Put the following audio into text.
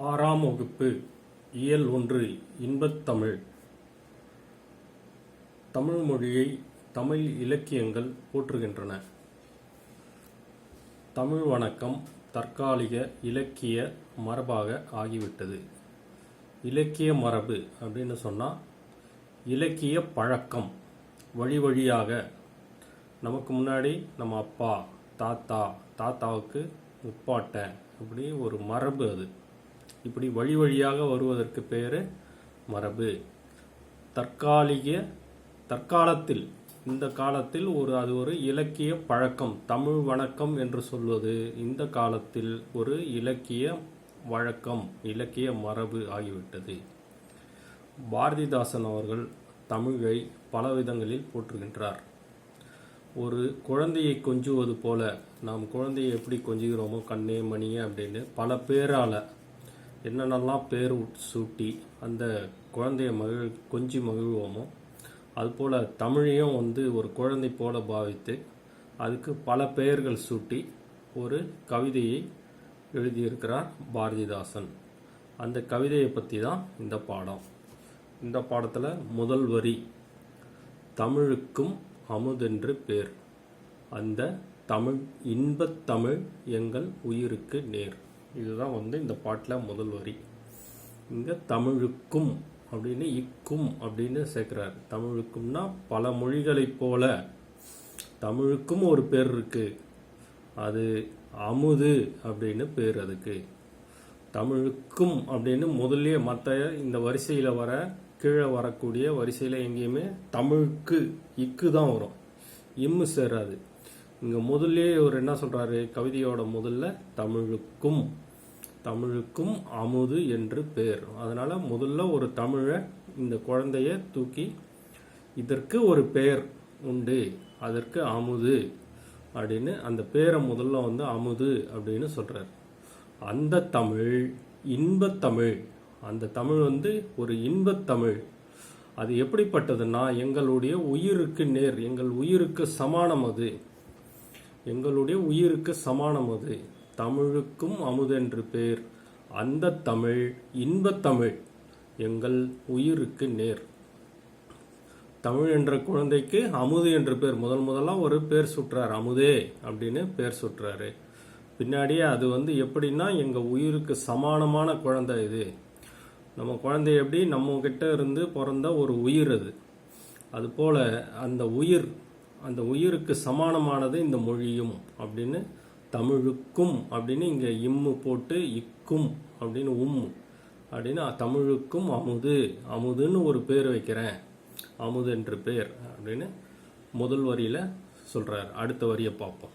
ஆறாம் வகுப்பு இயல் 1 இன்பத்தமிழ். தமிழ் மொழியை தமிழ் இலக்கியங்கள் போற்றுகின்றன. தமிழ் வணக்கம் தற்காலிக இலக்கிய மரபாக ஆகிவிட்டது. இலக்கிய மரபு அப்படின்னு சொன்னால் இலக்கிய பழக்கம். வழி வழியாக நமக்கு முன்னாடி நம்ம அப்பா, தாத்தாவுக்கு முப்பாட்டன், இப்படி ஒரு மரபு. அது இப்படி வழி வழியாக வருவதற்கு பேர் மரபு. தற்காலத்தில் இந்த காலத்தில் அது ஒரு இலக்கிய பழக்கம். தமிழ் வணக்கம் என்று சொல்வது இந்த காலத்தில் ஒரு இலக்கிய வழக்கம், இலக்கிய மரபு ஆகிவிட்டது. பாரதிதாசன் அவர்கள் தமிழை பல விதங்களில் போற்றுகின்றார். ஒரு குழந்தையை கொஞ்சுவது போல நாம் குழந்தையை எப்படி கொஞ்சுகிறோமோ, கண்ணே மணியே அப்படின்னு பல பேரால் என்னென்னலாம் பேர் சூட்டி அந்த குழந்தைய கொஞ்சி மகிழ்வோமோ, அதுபோல் தமிழையும் ஒரு குழந்தை போல பாவித்து அதுக்கு பல பெயர்கள் சூட்டி ஒரு கவிதையை எழுதியிருக்கிறார் பாரதிதாசன். அந்த கவிதையை பற்றி தான் இந்த பாடம். இந்த பாடத்தில் முதல் வரி, தமிழுக்கும் அமுதென்று பேர், அந்த தமிழ் இன்பத் தமிழ் எங்கள் உயிருக்கு நேர். இதுதான் இந்த பாட்டில் முதல் வரி. இங்கே தமிழுக்கும் அப்படின்னு இக்கும் அப்படின்னு சேர்க்கிறார். தமிழுக்கும்னா பல மொழிகளைப் போல தமிழுக்கும் ஒரு பேர் இருக்கு, அது அமுது அப்படின்னு பேர். அதுக்கு தமிழுக்கும் அப்படின்னு முதல்ல மற்ற இந்த வரிசையில் கீழே வரக்கூடிய வரிசையில் எங்கேயுமே தமிழுக்கு இக்கு தான் வரும், இம்மு சேராது. இங்கே முதல்ல என்ன சொல்கிறாரு, கவிதையோட முதல்ல தமிழுக்கும் அமுது என்று பேர். அதனால் முதல்ல ஒரு தமிழை இந்த குழந்தைய தூக்கி இதற்கு ஒரு பெயர் உண்டு, அதற்கு அமுது அப்படின்னு அந்த பேரை முதல்ல அமுது அப்படின்னு சொல்கிறார். அந்த தமிழ் இன்பத்தமிழ், அந்த தமிழ் ஒரு இன்பத்தமிழ். அது எப்படிப்பட்டதுன்னா எங்களுடைய உயிருக்கு நேர், எங்கள் உயிருக்கு சமானம். அது எங்களுடைய உயிருக்கு சமானம். அது தமிழுக்கும் அமுதென்று பேர், அந்த தமிழ் இன்பத்தமிழ் எங்கள் உயிருக்கு நேர். தமிழ் என்ற குழந்தைக்கு அமுது என்று பேர். முதலாக ஒரு பேர் சுற்றார், அமுதே அப்படின்னு பேர் சுற்றாரு. பின்னாடியே அது எப்படின்னா எங்கள் உயிருக்கு சமானமான குழந்தை. இது நம்ம குழந்தை எப்படி நம்ம கிட்ட இருந்து பிறந்த ஒரு உயிர். அதுபோல் அந்த உயிருக்கு சமானமானது இந்த மொழியும் அப்படின்னு தமிழுக்கும் அப்படின்னு இங்கே இம்மு போட்டு இக்கும் அப்படின்னு அப்படின்னு தமிழுக்கும் அமுதுன்னு ஒரு பேர் வைக்கிறேன், அமுது என்று பேர் அப்படின்னு முதல் வரியில் சொல்கிறார். அடுத்த வரியை பார்ப்போம்.